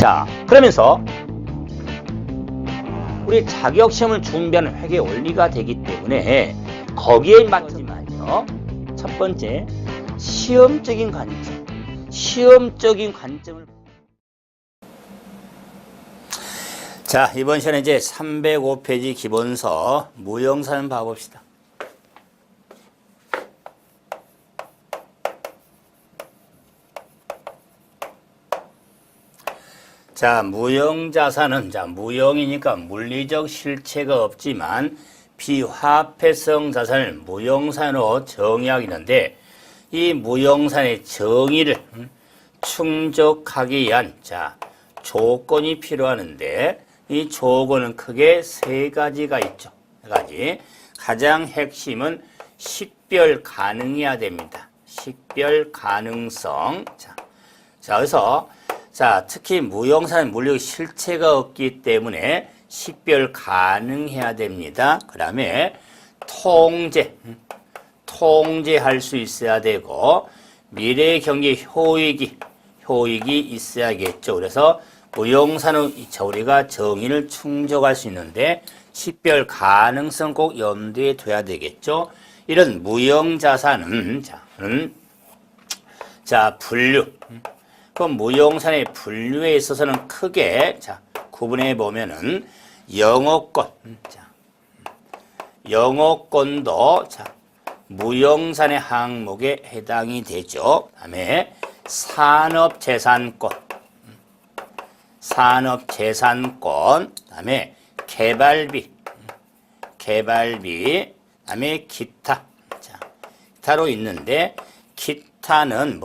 자, 그러면서 우리 자격시험을 준비하는 회계 원리가 되기 때문에 거기에 맞춰지만요. 첫 번째, 시험적인 관점을. 자, 이번 시간에 이제 305페이지 기본서 무형산을 봐봅시다. 자, 무형자산은, 무형이니까 물리적 실체가 없지만 비화폐성 자산을 무형산으로 정의하기는데, 이 무형산의 정의를 충족하기 위한, 조건이 필요하는데, 이 조건은 크게 세 가지가 있죠. 세 가지. 가장 핵심은 식별 가능해야 됩니다. 식별 가능성. 그래서 특히 무형산은 물리적 실체가 없기 때문에 식별 가능해야 됩니다. 그 다음에 통제할 수 있어야 되고, 미래 경제 효익이 있어야겠죠. 그래서 무형산은 우리가 정의를 충족할 수 있는데 식별 가능성 꼭 염두에 둬야 되겠죠. 이런 무형자산은 분류. 그 무형산의 분류에 있어서는 크게 구분해 보면은 영어권도 무형산의 항목에 해당이 되죠. 그다음에 산업재산권, 그다음에 개발비, 그다음에 기타로 있는데, 기타는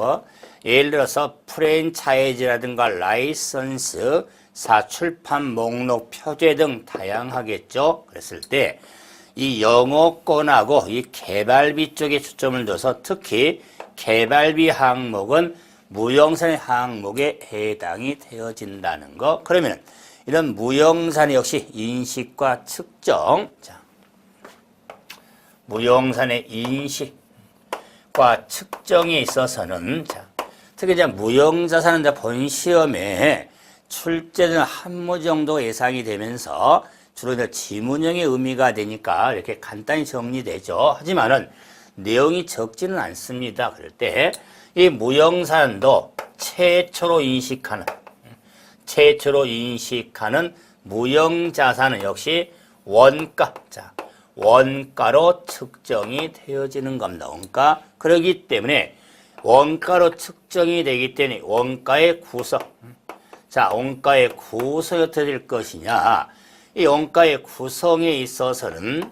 예를 들어서 프랜차이즈라든가 라이선스, 출판 목록, 표제 등 다양하겠죠. 그랬을 때 이 영어권하고 이 개발비 쪽에 초점을 둬서 특히 개발비 항목은 무형산의 항목에 해당이 되어진다는 거. 그러면 이런 무형산 역시 인식과 측정. 무형산의 인식과 측정에 있어서는 특히 무형자산은 본 시험에 출제는 한무 정도 예상이 되면서 주로 지문형의 의미가 되니까 이렇게 간단히 정리되죠. 하지만은 내용이 적지는 않습니다. 그럴 때 이 무형산도 최초로 인식하는 무형자산은 역시 원가로 측정이 되어지는 겁니다. 원가. 그렇기 때문에 원가로 측정이 되기 때문에 원가의 구성. 원가의 구성이 어떻게 될 것이냐. 이 원가의 구성에 있어서는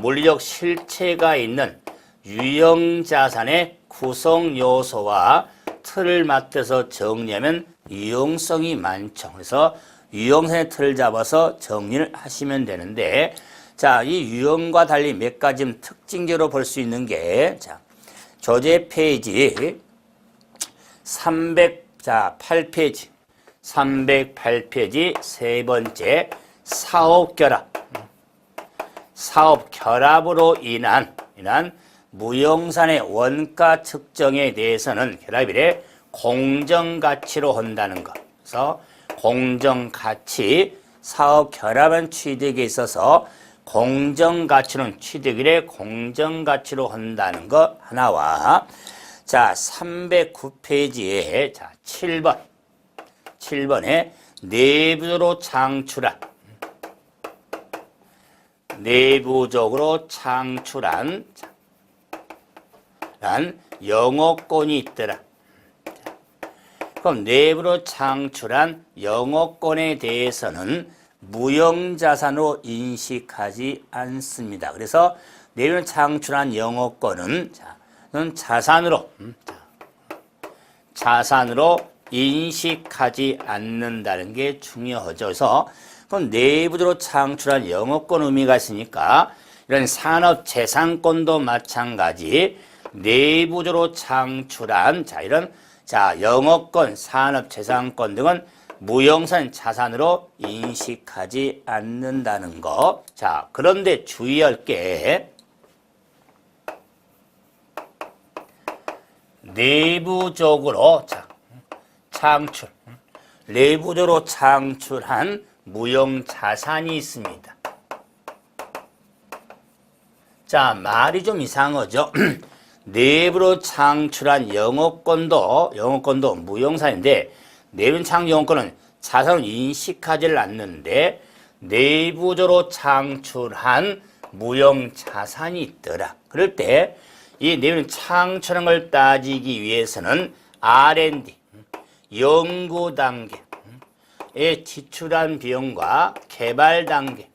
물리적 실체가 있는 유형자산의 구성 요소와 틀을 맞춰서 정리하면 유용성이 많죠. 그래서 유형산의 틀을 잡아서 정리를 하시면 되는데, 이 유형과 달리 몇 가지 특징적으로 볼 수 있는 게, 교재 페이지 308페이지 세 번째 사업결합으로 인한 무형산의 원가 측정에 대해서는 결합일에 공정가치로 한다는 것. 그래서 공정가치, 사업결합한 취득에 있어서 공정가치는 취득일에 공정가치로 한다는 것 하나와, 309페이지에 7번에 내부적으로 창출한 영어권이 있더라. 그럼 내부로 창출한 영어권에 대해서는 무형자산으로 인식하지 않습니다. 그래서 내부로 창출한 영어권은 자산으로 인식하지 않는다는 게 중요하죠. 그래서 그럼 내부적으로 창출한 영어권 의미가 있으니까 이런 산업재산권도 마찬가지 내부적으로 창출한 이런 영어권, 산업재산권 등은 무형산 자산으로 인식하지 않는다는 거. 그런데 주의할 게 내부적으로 창출, 내부적으로 창출한 무형자산이 있습니다. 자, 말이 좀 이상하죠? 내부로 창출한 영업권도 무형자산인데, 내부 창 영업권은 자산을 인식하지를 않는데 내부적으로 창출한 무형자산이 있더라. 그럴 때 이 내부 창출한 걸 따지기 위해서는 R&D, 연구 단계에 지출한 비용과 개발 단계에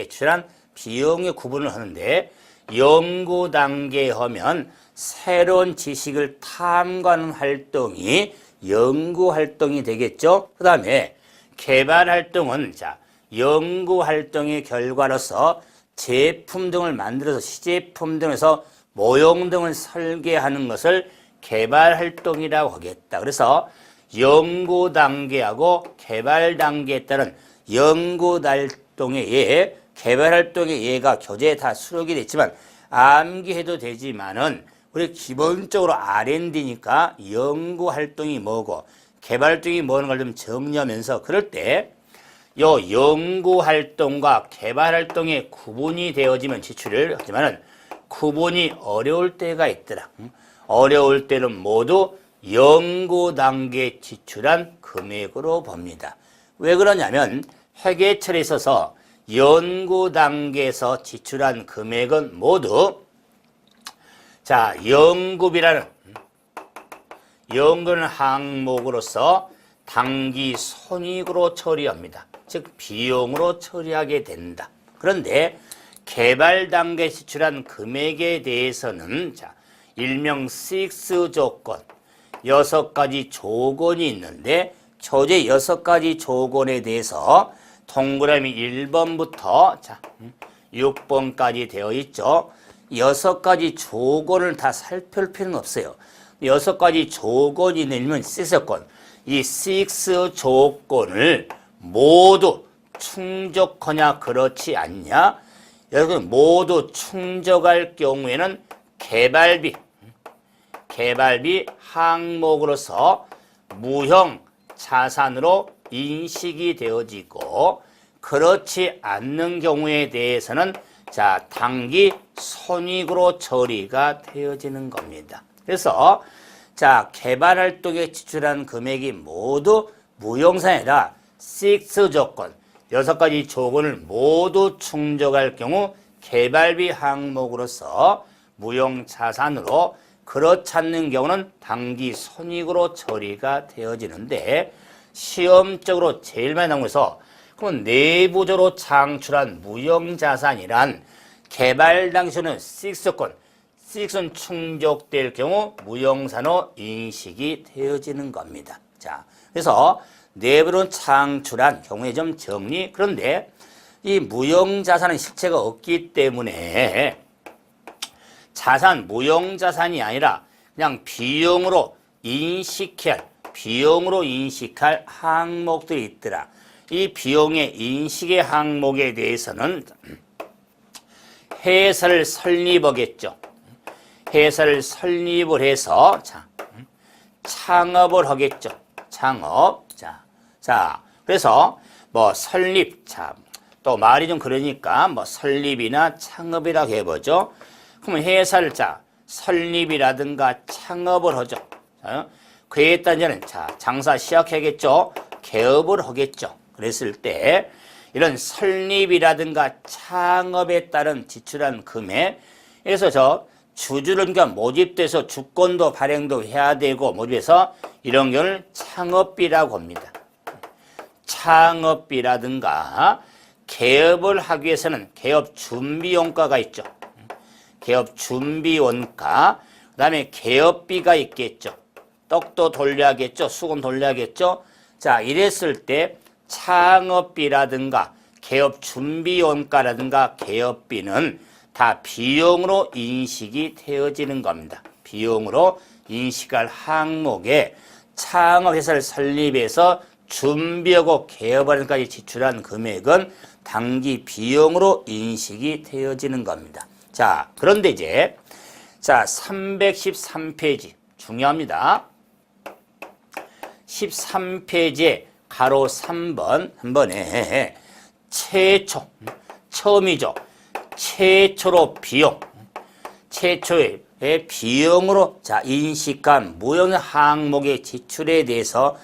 지출한 비용의 구분을 하는데, 연구 단계에 하면 새로운 지식을 탐구하는 활동이 연구 활동이 되겠죠. 그 다음에 개발 활동은 연구 활동의 결과로서 제품 등을 만들어서 시제품 등에서 모형 등을 설계하는 것을 개발 활동이라고 하겠다. 그래서 연구 단계하고 개발 단계에 따른 연구 활동의 예, 개발 활동의 예가 교재에 다 수록이 됐지만 암기해도 되지만은 우리 기본적으로 R&D니까 연구 활동이 뭐고 개발 활동이 뭐는 걸 좀 정리하면서, 그럴 때 요 연구 활동과 개발 활동의 구분이 되어지면 지출을 하지만은 구분이 어려울 때가 있더라. 어려울 때는 모두 연구 단계에 지출한 금액으로 봅니다. 왜 그러냐면 회계처리에 있어서 연구 단계에서 지출한 금액은 모두 연구비라는 항목으로서 당기 손익으로 처리합니다. 즉 비용으로 처리하게 된다. 그런데 개발 단계에 지출한 금액에 대해서는 일명 6 조건, 6가지 조건이 있는데 교재 6가지 조건에 대해서 동그라미 1번부터 6번까지 되어 있죠. 6가지 조건을 다 살펴볼 필요는 없어요. 6가지 조건이 있는 6조건, 이 6 조건을 모두 충족하냐 그렇지 않냐, 여러분 모두 충족할 경우에는 개발비 항목으로서 무형 자산으로 인식이 되어지고, 그렇지 않는 경우에 대해서는 당기 손익으로 처리가 되어지는 겁니다. 그래서 개발 활동에 지출한 금액이 모두 무형자산이라 6 조건, 6가지 조건을 모두 충족할 경우 개발비 항목으로서 무형자산으로, 그렇지 않는 경우는 당기 손익으로 처리가 되어지는데, 시험적으로 제일 많이 나오는 거에서 그럼 내부적으로 창출한 무형자산이란 개발 당시에는 6 조건, 6은 충족될 경우 무형자산으로 인식이 되어지는 겁니다. 그래서 내부로 창출한 경우에 좀 정리. 그런데 이 무형자산은 실체가 없기 때문에 무형자산이 아니라 그냥 비용으로 인식할 항목들이 있더라. 이 비용의 인식의 항목에 대해서는 회사를 설립하겠죠. 회사를 설립을 해서 창업을 하겠죠. 창업. 그래서 설립. 또 말이 좀 그러니까 설립이나 창업이라고 해보죠. 그러면 회사를 설립이라든가 창업을 하죠. 그에 따른 자는 장사 시작하겠죠. 개업을 하겠죠. 그랬을 때 이런 설립이라든가 창업에 따른 지출한 금액, 그래서 주주를 모집돼서 주권도 발행도 해야 되고 모집해서 이런 경우를 창업비라고 합니다. 창업비라든가 개업을 하기 위해서는 개업 준비원가가 있죠. 개업 준비원가, 그 다음에 개업비가 있겠죠. 떡도 돌려야겠죠. 수건 돌려야겠죠. 이랬을 때 창업비라든가 개업 준비원가라든가 개업비는 다 비용으로 인식이 되어지는 겁니다. 비용으로 인식할 항목에 창업회사를 설립해서 준비하고 개업하는까지 지출한 금액은 당기 비용으로 인식이 되어지는 겁니다. 그런데 이제 313페이지 중요합니다. 13페이지에 가로 3번 한 번에 최초, 처음이죠. 최초로 비용, 최초의 비용으로 자 인식한 무형 항목의 지출에 대해서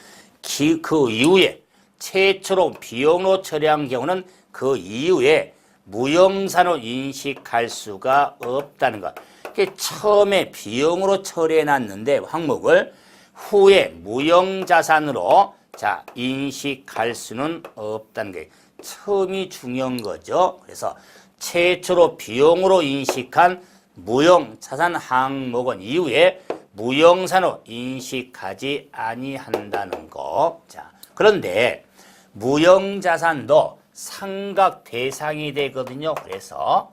그 이후에 최초로 비용으로 처리한 경우는 그 이후에 무형자산으로 인식할 수가 없다는 것. 처음에 비용으로 처리해 놨는데 항목을 후에 무형자산으로 자 인식할 수는 없다는 게 처음이 중요한 거죠. 그래서 최초로 비용으로 인식한 무형자산 항목은 이후에 무형자산으로 인식하지 아니한다는 거. 자, 그런데 무형자산도 상각 대상이 되거든요. 그래서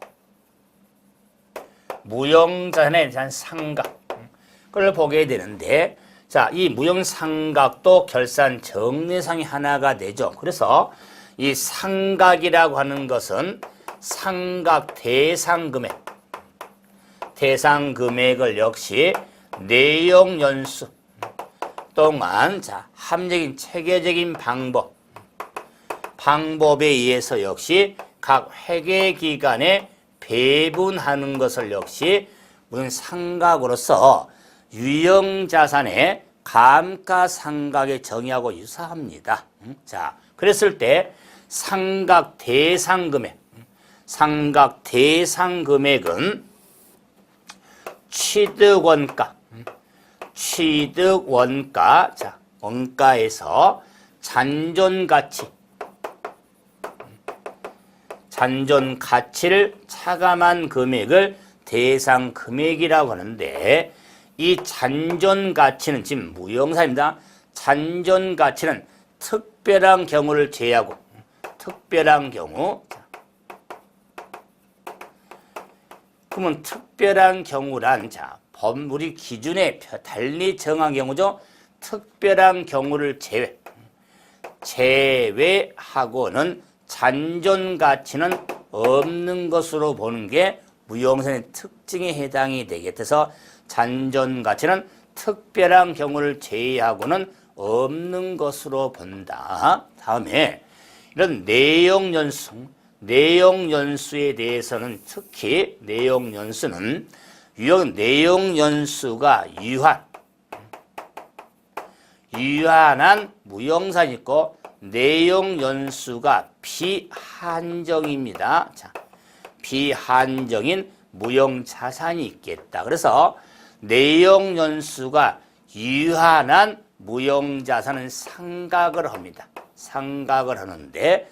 무형자산에 대한 상각을 보게 되는데, 자, 이 무형상각도 결산 정례상이 하나가 되죠. 그래서 이 상각이라고 하는 것은 상각 대상 금액, 대상 금액을 역시 내용 연수 동안 자 합리적인 체계적인 방법에 의해서 역시 각 회계 기간에 배분하는 것을 역시 무슨 상각으로서 유형자산의 감가상각의 정의하고 유사합니다. 자, 그랬을 때 상각 대상 금액은 취득 원가, 자, 원가에서 잔존 가치를 차감한 금액을 대상 금액이라고 하는데, 이 잔존 가치는 지금 무형사입니다. 잔존 가치는 특별한 경우를 제외하고, 특별한 경우, 그러면 특별한 경우란 자 우리 기준에 달리 정한 경우죠. 특별한 경우를 제외하고는 잔존 가치는 없는 것으로 보는 게 무형사의 특징에 해당이 되겠어서 잔존 가치는 특별한 경우를 제외하고는 없는 것으로 본다. 다음에 이런 내용 연수에 대해서는 특히 내용 연수는 내용 연수가 유한한 무형사이 있고 내용 연수가 비한정입니다. 자, 비한정인 무형자산이 있겠다. 그래서 내용 연수가 유한한 무형자산은 상각을 합니다. 상각을 하는데,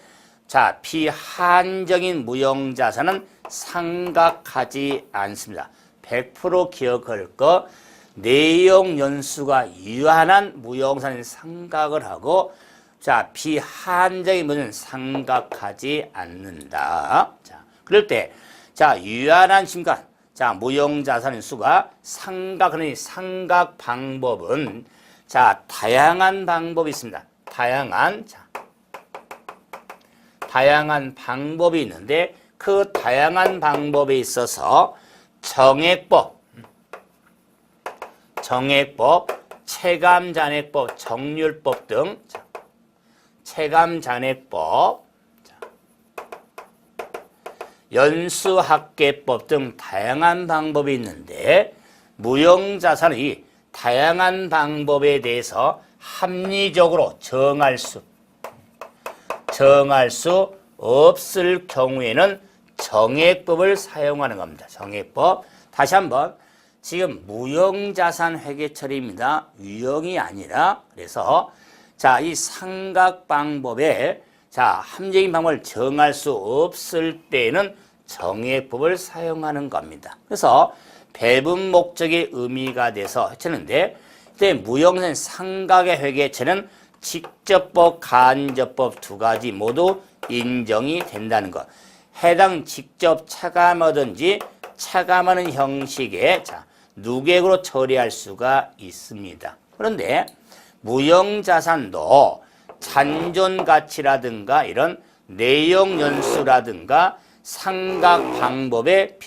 자, 비한정인 무형자산은 상각하지 않습니다. 100% 기억할 거, 내용 연수가 유한한 무형자산은 상각을 하고, 자, 비한정인 무형자산은 상각하지 않는다. 자, 그럴 때, 자, 유한한 순간, 자, 무형자산의 수가 상각하는 상각 방법은, 자, 다양한 방법이 있습니다. 다양한 방법이 있는데, 그 다양한 방법에 있어서 정액법, 체감잔액법, 정률법 등 체감잔액법, 연수합계법 등 다양한 방법이 있는데, 무형자산의 다양한 방법에 대해서 합리적으로 정할 수 없을 경우에는 정액법을 사용하는 겁니다. 정액법. 다시 한번, 지금 무형자산 회계처리입니다. 유형이 아니라. 그래서 자, 이 상각 방법에 자, 합리적인 방법을 정할 수 없을 때에는 정액법을 사용하는 겁니다. 그래서 배분 목적의 의미가 돼서 해쳤는데, 그때 무형자산 상각의 회계처는 직접법, 간접법 두 가지 모두 인정이 된다는 것. 해당 직접 차감하든지 차감하는 형식의 자, 누객으로 처리할 수가 있습니다. 그런데 무형자산도 잔존가치라든가 이런 내용 연수라든가 상각 방법의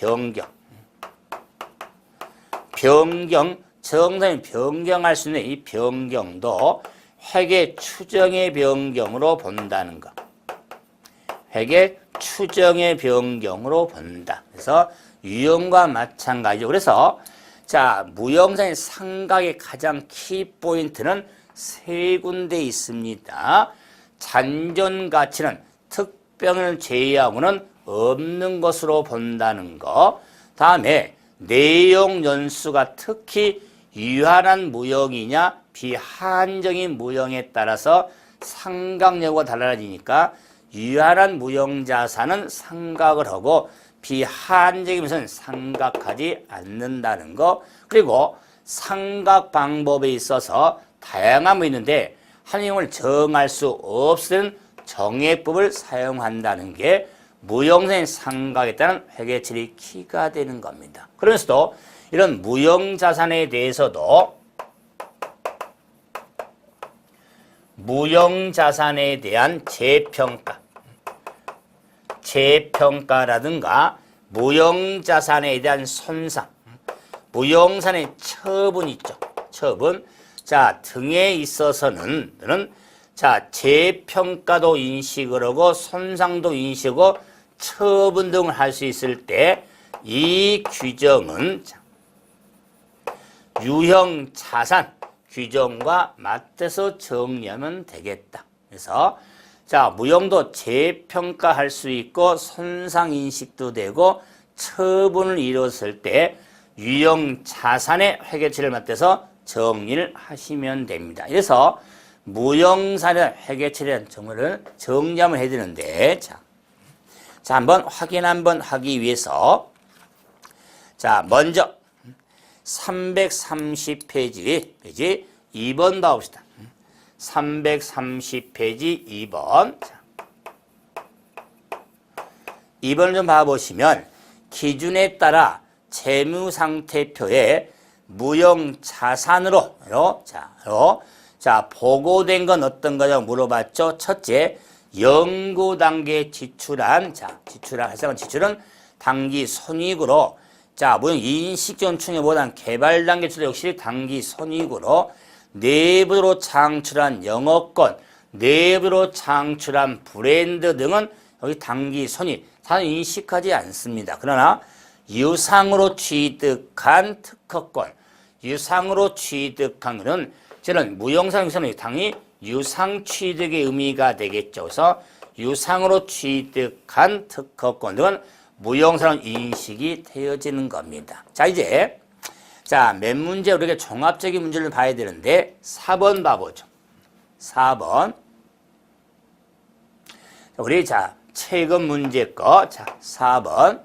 정상이 변경할 수 있는 이 변경도 회계 추정의 변경으로 본다는 것. 회계 추정의 변경으로 본다. 그래서 유형과 마찬가지죠. 그래서 자, 무형산의 상각의 가장 키포인트는 세 군데 있습니다. 잔존 가치는 특병을 제외하고는 없는 것으로 본다는 거. 다음에 내용 연수가 특히 유한한 무형이냐 비한정인 무형에 따라서 상각 여부가 달라지니까 유한한 무형 자산은 상각을 하고 비한정이면서는 상각하지 않는다는 거. 그리고 상각 방법에 있어서 다양함이 있는데 한 유형을 정할 수 없을 정해법을 사용한다는 게 무형산의 상각에 따른 회계처리 키가 되는 겁니다. 그러면서도 이런 무형자산에 대해서도 무형자산에 대한 재평가라든가 무형자산에 대한 손상, 무형산의 처분 있죠. 처분. 자, 등에 있어서는 자, 재평가도 인식을 하고 손상도 인식하고 처분 등을 할 수 있을 때 이 규정은 유형자산 규정과 맞춰서 정리하면 되겠다. 그래서 자, 무형도 재평가할 수 있고 손상 인식도 되고 처분을 이뤘을 때 유형자산의 회계처리를 맞춰서 정리를 하시면 됩니다. 그래서 무형산의 회계처리라는 정보를 정리하면 해야 되는데 자, 한번 확인 한번 하기 위해서 자, 먼저 330페이지 2번 봐봅시다. 330페이지 2번. 자, 2번을 좀 봐보시면 기준에 따라 재무상태표에 무형자산으로 자, 보고된 건 어떤 거냐고 물어봤죠. 첫째, 연구 단계에 지출한 발생한 지출은 당기 손익으로 자, 무형 인식전충에보단 개발 단계 지출 역시 당기 손익으로 내부로 창출한 영업권, 내부로 창출한 브랜드 등은 여기 당기 손익, 사실 인식하지 않습니다. 그러나 유상으로 취득한 특허권, 유상으로 취득한 것은 저는 무형상에서는 당연히 유상 취득의 의미가 되겠죠. 그래서 유상으로 취득한 특허권 등은 무형상은 인식이 되어지는 겁니다. 자, 이제 자, 몇 문제 우리가 종합적인 문제를 봐야 되는데 4번 봐보죠. 4번. 우리 자, 최근 문제 거. 자, 4번.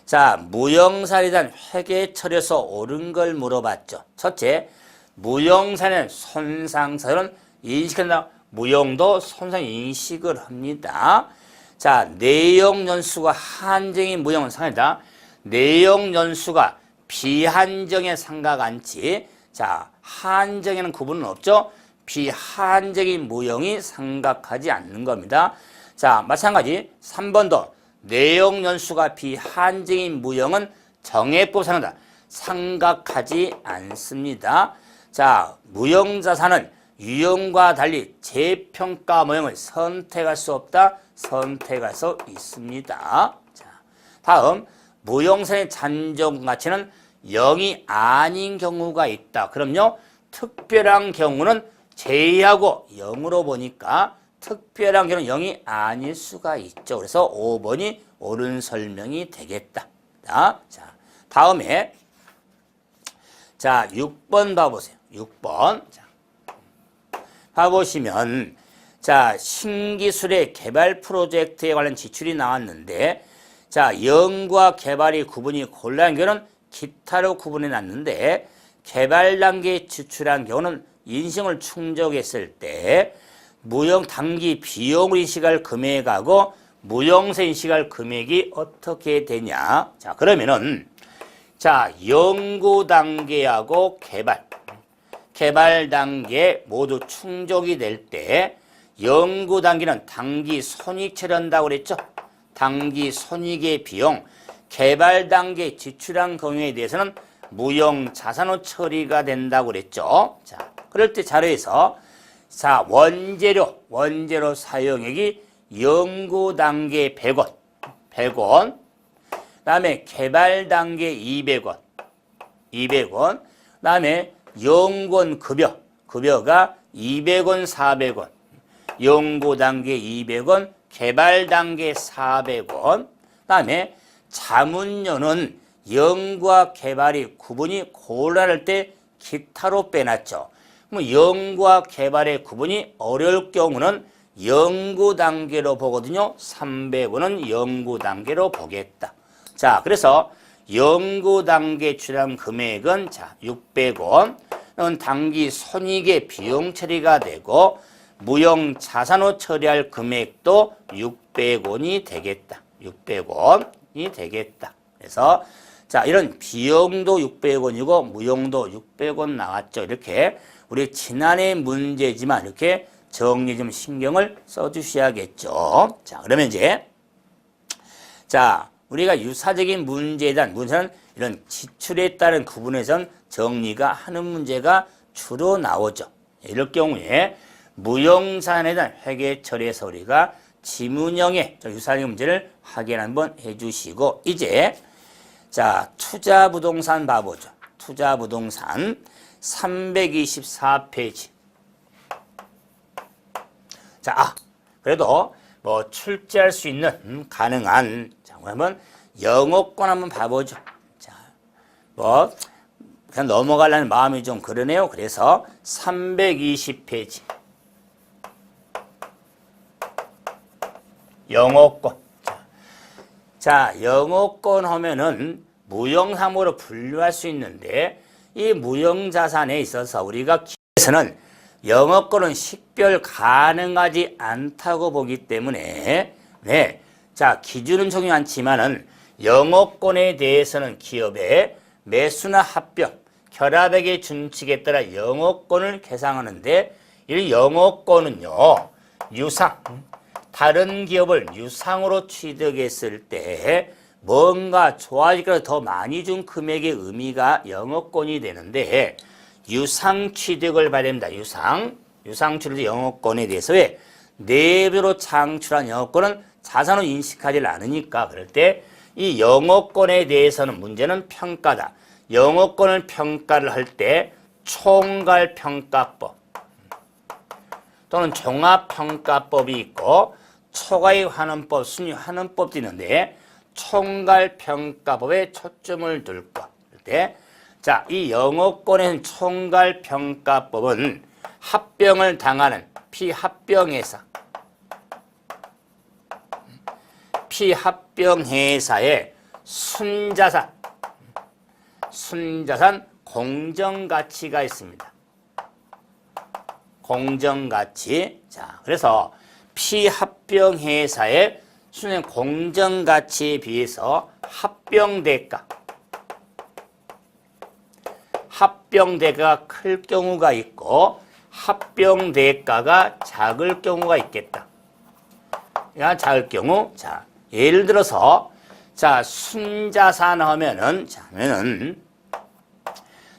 자, 무형산에 대한 회계처리에서 옳은 걸 물어봤죠. 첫째, 무형산의 손상사는 인식한다. 무형도 손상 인식을 합니다. 자, 내용 연수가 한정인 무형은 상이다. 내용 연수가 비한정에 상각 않지. 자, 한정에는 구분은 없죠. 비한정인 무형이 상각하지 않는 겁니다. 자, 마찬가지 3번도 내용 연수가 비한정인 무형은 정해법 상한다. 상각하지 않습니다. 자, 무형자산은 유형과 달리 재평가 무형을 선택할 수 없다. 선택할 수 있습니다. 자, 다음 무형산의 잔존 가치는 0이 아닌 경우가 있다. 그럼요, 특별한 경우는 제외하고 0으로 보니까 특별한 경우는 0이 아닐 수가 있죠. 그래서 5번이 옳은 설명이 되겠다. 자, 다음에 자, 6번 봐보세요. 6번. 자, 봐보시면 자, 신기술의 개발 프로젝트에 관련 지출이 나왔는데 자, 연구와 개발이 구분이 곤란한 경우는 기타로 구분해 놨는데 개발 단계에 지출한 경우는 인식을 충족했을 때 무형 단기 비용을 인식할 금액하고 무형세 인식할 금액이 어떻게 되냐. 자, 그러면은 자, 연구 단계하고 개발 단계 모두 충족이 될 때 연구 단계는 단기 손익 처리한다고 그랬죠. 단기 손익의 비용, 개발 단계에 지출한 경우에 대해서는 무형 자산으로 처리가 된다고 그랬죠. 자, 그럴 때 자료에서 자, 원재료 사용액이 연구 단계 100원. 100원. 그다음에 개발 단계 200원. 200원. 그다음에 연구원 급여가 200원, 400원. 연구 단계 200원, 개발 단계 400원. 그다음에 자문료는 연구와 개발이 구분이 곤란할 때 기타로 빼놨죠. 그럼 연구와 개발의 구분이 어려울 경우는 연구 단계로 보거든요. 300원은 연구 단계로 보겠다. 자, 그래서 연구 단계 출연 금액은 자, 600원. 단기 손익의 비용 처리가 되고 무형 자산으로 처리할 금액도 600원이 되겠다. 600원이 되겠다. 그래서 자, 이런 비용도 600원이고 무용도 600원 나왔죠. 이렇게 우리 지난해 문제지만 이렇게 정리 좀 신경을 써주셔야겠죠. 자, 그러면 이제 자, 우리가 유사적인 문제에 대한 문제는 이런 지출에 따른 구분에선 정리가 하는 문제가 주로 나오죠. 이럴 경우에 무형자산에 대한 회계 처리에서 우리가 지문형의 유사적인 문제를 확인 한번 해주시고 이제 자, 투자부동산 봐보죠. 투자부동산 324페이지. 자, 그래도 뭐 출제할 수 있는 가능한 자, 그러면 영어권 한번 봐보죠. 자, 뭐 그냥 넘어가려는 마음이 좀 그러네요. 그래서 320페이지. 영어권. 자, 영어권 하면은 무형상으로 분류할 수 있는데 이 무형자산에 있어서 우리가 기에서는 영어권은 식별 가능하지 않다고 보기 때문에 네, 자, 기준은 중요하지만은 영어권에 대해서는 기업의 매수나 합병, 결합액의 준칙에 따라 영어권을 계상하는데 이 영어권은요 유상, 다른 기업을 유상으로 취득했을 때 뭔가 좋아지거나 더 많이 준 금액의 의미가 영어권이 되는데 유상 취득을 받습니다. 유상 취득 영어권에 대해서 왜 내부로 창출한 영어권은 자산으로 인식하지 않으니까 그럴 때 이 영어권에 대해서는 문제는 평가다. 영어권을 평가를 할 때 총괄평가법 또는 종합평가법이 있고 초과이익환원법, 순위환원법도 있는데 총괄평가법에 초점을 둘 것. 때 자, 이 영어권의 총괄평가법은 합병을 당하는 피합병회사의 순자산 공정가치가 있습니다. 공정가치. 자, 그래서 피합병회사의 순행 공정가치에 비해서 합병대가가 클 경우가 있고 합병대가가 작을 경우가 있겠다. 작을 경우, 자, 예를 들어서 자, 순자산 하면은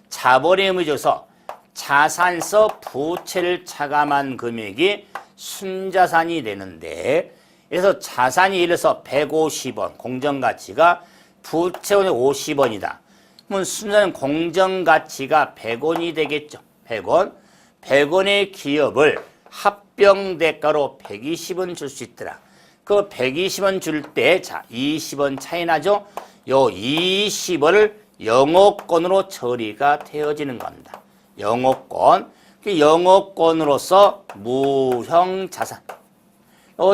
자본에 줘서 자산서 부채를 차감한 금액이 순자산이 되는데 그래서 자산이 예를 들어서 150원, 공정가치가 부채원이 50원이다. 그러면 순자산 공정가치가 100원이 되겠죠. 100원. 100원의 기업을 합병대가로 120원 줄 수 있더라. 그 120원 줄 때, 자, 20원 차이 나죠? 요 20원을 영어권으로 처리가 되어지는 겁니다. 영어권. 그 영어권으로서 무형자산.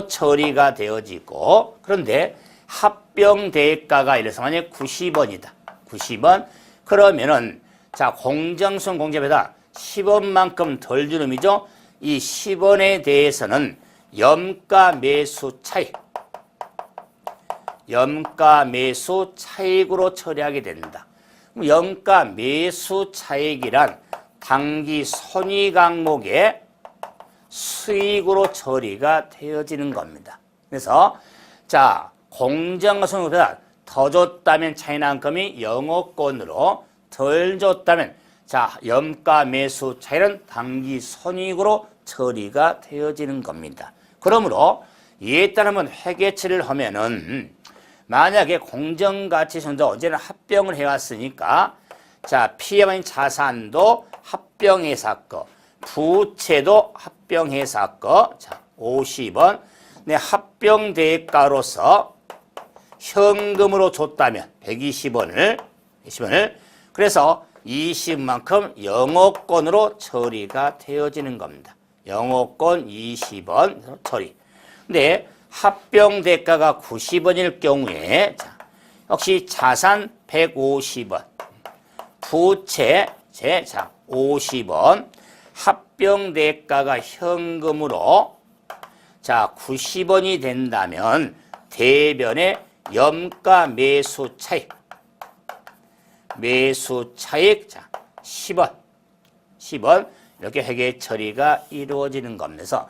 처리가 되어지고 그런데 합병대가가 이래서 만약에 90원이다. 90원. 그러면은 자, 공정성 공제에다 10원만큼 덜 주는 의미죠. 이 10원에 대해서는 염가 매수 차익으로 처리하게 된다. 그럼 염가 매수 차익이란 당기 손익 항목의 수익으로 처리가 되어지는 겁니다. 그래서 자, 공정성보다 더 줬다면 차이난금이 영어권으로 덜 줬다면 자, 염가 매수 차익은 당기 손익으로 처리가 되어지는 겁니다. 그러므로 이에 따르면 회계처리를 하면은 만약에 공정가치손도 언제나 합병을 해왔으니까 자, 피해만인 자산도 합병해서 거, 부채도 합병해서 거, 자, 50원. 내 합병대가로서 현금으로 줬다면 120원을 그래서 20만큼 영업권으로 처리가 되어지는 겁니다. 영업권 20원 처리. 근데 합병대가가 90원일 경우에 자, 역시 자산 150원, 부채 자 50원, 합병대가가 현금으로 자 90원이 된다면 대변의 염가 매수 차익 자 10원 이렇게 회계 처리가 이루어지는 겁니다.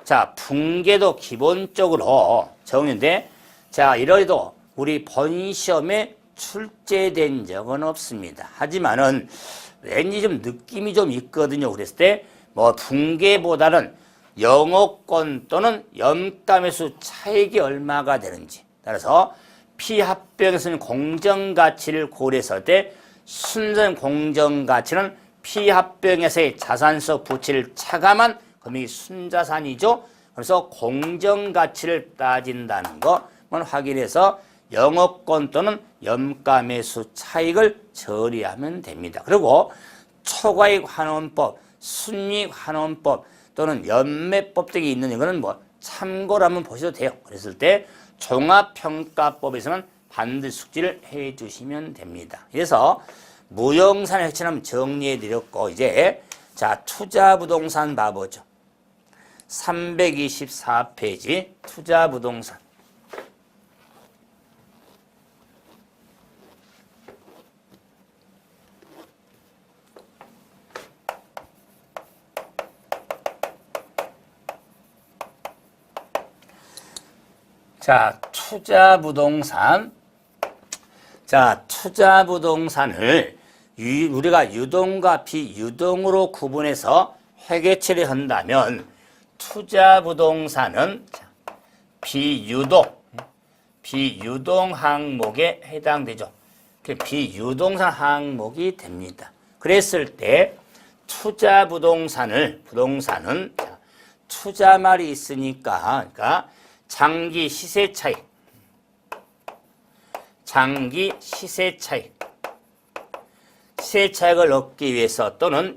자, 분계도 기본적으로 정리인데 자, 이러해도 우리 본시험에 출제된 적은 없습니다. 하지만은 왠지 좀 느낌이 좀 있거든요. 그랬을 때 뭐 분계보다는 영업권 또는 염가매수 차익이 얼마가 되는지 따라서 피합병에서는 공정가치를 고려했을 때 순전 공정가치는 피합병에서의 자산성 부채를 차감한 금액이 순자산이죠. 그래서 공정가치를 따진다는 것만 확인해서 영업권 또는 염가매수 차익을 처리하면 됩니다. 그리고 초과익환원법, 순이익환원법 또는 연매법 등이 있는 이거는 뭐 참고를 한번 보셔도 돼요. 그랬을 때 종합평가법에서는 반드시 숙지를 해 주시면 됩니다. 그래서 무형산의 핵심은 정리해 드렸고 이제 자 투자부동산 봐보죠. 324페이지 투자부동산. 자, 투자부동산. 자, 투자부동산을 우리가 유동과 비유동으로 구분해서 회계처리 한다면 투자부동산은 비유동 항목에 해당되죠. 비유동산 항목이 됩니다. 그랬을 때 부동산은 투자말이 있으니까 그러니까 장기 시세 차익을 얻기 위해서 또는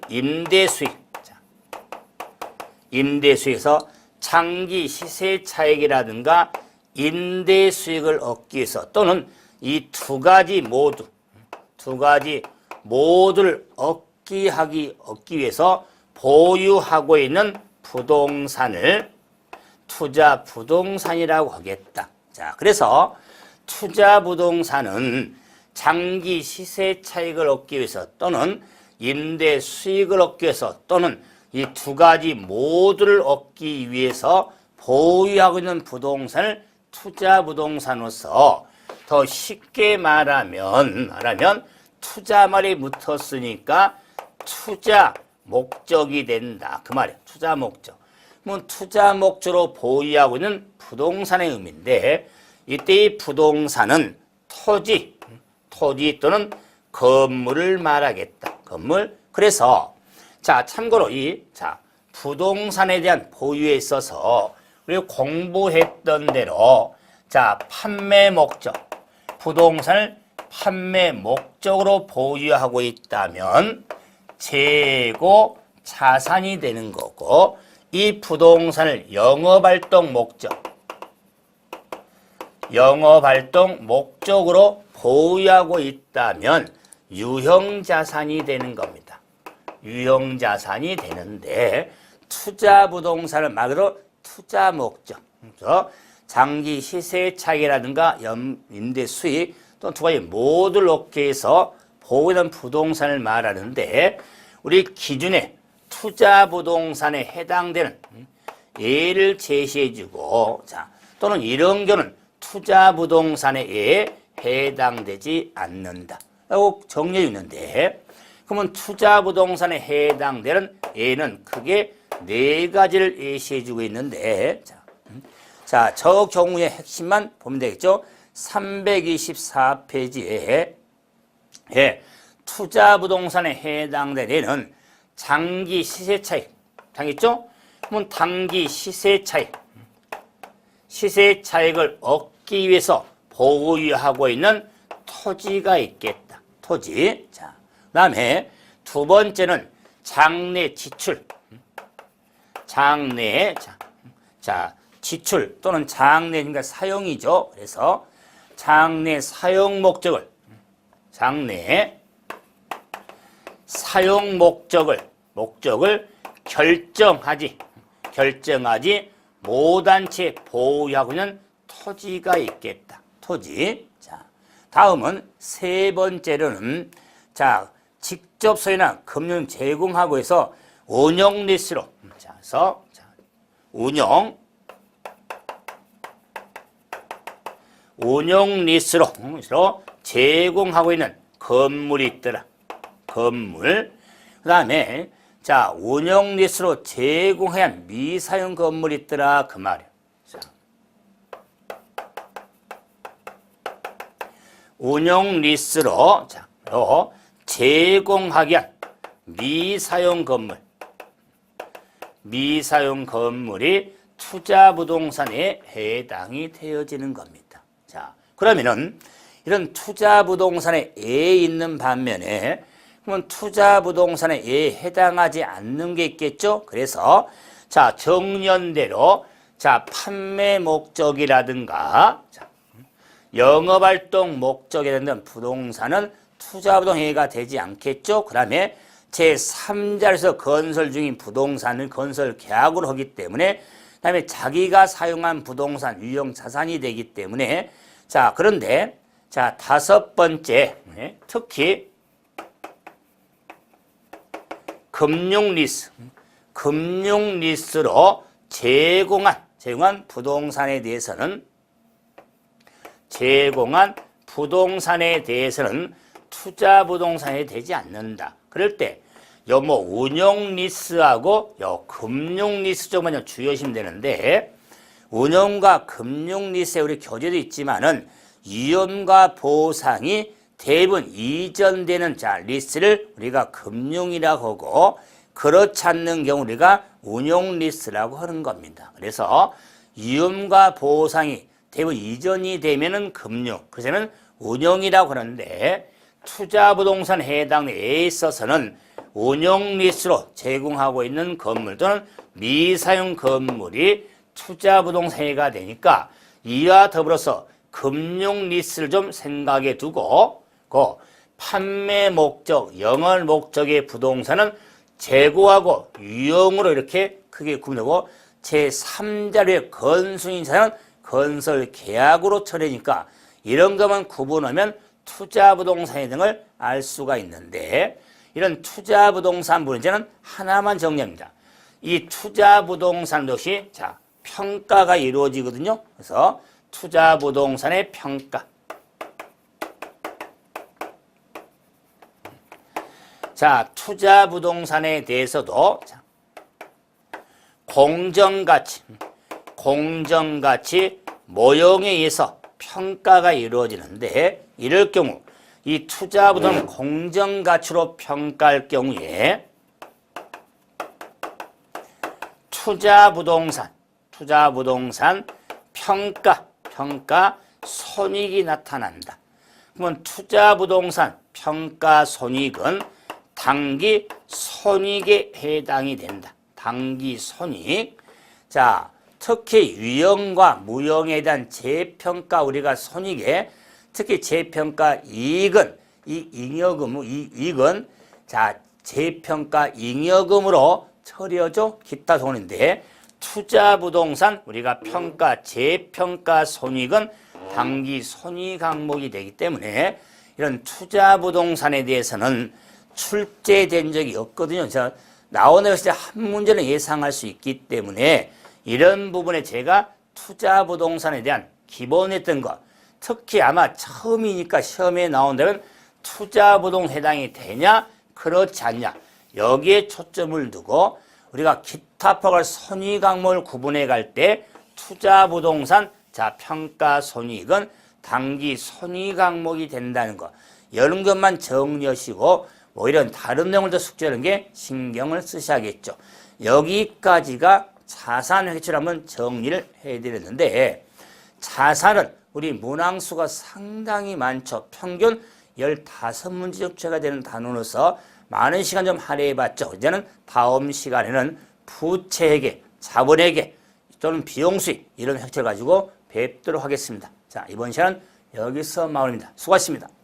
임대수익에서 장기 시세 차익이라든가 임대수익을 얻기 위해서 또는 이 두 가지 모두를 얻기 위해서 보유하고 있는 부동산을 투자 부동산이라고 하겠다. 자, 그래서 투자 부동산은 장기 시세 차익을 얻기 위해서 또는 임대 수익을 얻기 위해서 또는 이 두 가지 모두를 얻기 위해서 보유하고 있는 부동산을 투자 부동산으로서 더 쉽게 말하면 투자말이 붙었으니까 투자 목적이 된다. 그 말이에요. 투자 목적. 투자 목적으로 보유하고 있는 부동산의 의미인데 이때 이 부동산은 토지 또는 건물을 말하겠다. 건물. 그래서 자 참고로 부동산에 대한 보유에 있어서 우리 공부했던 대로 자 판매 목적 부동산을 판매 목적으로 보유하고 있다면 재고 자산이 되는 거고 이 부동산을 영업활동 목적으로 보유하고 있다면 유형자산이 되는 겁니다. 유형자산이 되는데 투자부동산은 말 그대로 투자 목적, 장기 시세 차익이라든가 임대 수익 또는 두 가지 모두를 얻기 위해서 보유하는 부동산을 말하는데 우리 기준에 투자 부동산에 해당되는 예를 제시해주고 또는 이런 경우는 투자 부동산에 해당되지 않는다 라고 정리해 주는데 그러면 투자 부동산에 해당되는 예는 크게 네 가지를 예시해주고 있는데, 자, 저 경우의 핵심만 보면 되겠죠? 324페이지에 투자 부동산에 해당되는 장기 시세 차익, 당했죠? 그러면 단기 시세 차익을 얻기 위해서 보유하고 있는 토지가 있겠다. 토지. 자, 그다음에 두 번째는 장래 지출. 장래, 지출 또는 장래, 그러니까 사용이죠. 그래서 장래 사용 목적을, 결정하지 못한 채 보유하고 있는 토지가 있겠다. 토지. 자, 다음은 세 번째로는, 자, 직접 소유나 금융 제공하고 해서 운영 리스로, 자, 그래서 운영 리스로 제공하고 있는 건물이 있더라. 건물. 그 다음에, 자, 운영 리스로 제공해야 한 미사용 건물이 있더라. 그 말이야. 자, 운영 리스로, 자, 제공하기 위한 미사용 건물이 투자 부동산에 해당이 되어지는 겁니다. 자, 그러면은 이런 투자 부동산에 있는 반면에 그러면 투자 부동산에 해당하지 않는 게 있겠죠? 그래서 자, 정년대로 자, 판매 목적이라든가 자, 영업활동 목적이라는 부동산은 투자 부동산에가 되지 않겠죠? 그다음에 제3자에서 건설 중인 부동산은 건설 계약으로 하기 때문에 그다음에 자기가 사용한 부동산 유형 자산이 되기 때문에 자, 그런데 자, 다섯 번째 특히 금융 리스로 제공한 부동산에 대해서는 투자 부동산이 되지 않는다. 그럴 때 요 뭐 운영 리스하고 요 금융 리스 쪽만 주의하시면 되는데 운영과 금융 리스에 우리 교재도 있지만은 이윤과 보상이 대부분 이전되는 자 리스를 우리가 금융이라고 하고 그렇지 않는 경우 우리가 운용 리스라고 하는 겁니다. 그래서 이윤과 보상이 대부분 이전이 되면은 금융, 그래서는 운용이라고 하는데 투자 부동산 해당에 있어서는 운용 리스로 제공하고 있는 건물 또는 미사용 건물이 투자 부동산해가 되니까 이와 더불어서 금융 리스를 좀 생각해 두고 그 판매 목적, 영업 목적의 부동산은 재고하고 유형으로 이렇게 크게 구분하고 제3자료의 건수인사는 건설 계약으로 처리니까 이런 것만 구분하면 투자 부동산 등을 알 수가 있는데 이런 투자 부동산 문제는 하나만 정리합니다. 이 투자 부동산 역시 자 평가가 이루어지거든요. 그래서 투자 부동산의 평가. 자, 투자 부동산에 대해서도 자, 공정가치 모형에 의해서 평가가 이루어지는데 이럴 경우 이 투자 부동산 공정가치로 평가할 경우에 투자 부동산 평가 손익이 나타난다. 그러면 투자 부동산 평가 손익은 단기 손익에 해당이 된다. 단기 손익. 자, 특히 유형과 무형에 대한 재평가 우리가 손익에 특히 재평가 이익은 이 이익은 자, 재평가 잉여금으로 처리하죠. 기타 돈인데 투자 부동산 우리가 평가 재평가 손익은 단기 손익 항목이 되기 때문에 이런 투자 부동산에 대해서는 출제된 적이 없거든요. 나오는 것이 한 문제는 예상할 수 있기 때문에 이런 부분에 제가 투자 부동산에 대한 기본했던 것 특히 아마 처음이니까 시험에 나온다면 투자 부동산 해당이 되냐 그렇지 않냐 여기에 초점을 두고 우리가 기타 포괄 선의 과목을 구분해 갈 때 투자 부동산 자 평가 손익은 단기 선의 과목이 된다는 거. 이런 것만 정리하시고 뭐 이런 다른 내용을 더 숙제하는 게 신경을 쓰셔야겠죠. 여기까지가 자산 회계를 한번 정리를 해드렸는데 자산은 우리 문항수가 상당히 많죠. 평균 15문제 정도가 되는 단원으로서 많은 시간 좀 할애해봤죠. 이제는 다음 시간에는 부채회계, 자본회계 또는 비용수익 이런 획체를 가지고 뵙도록 하겠습니다. 자, 이번 시간 여기서 마무리입니다. 수고하셨습니다.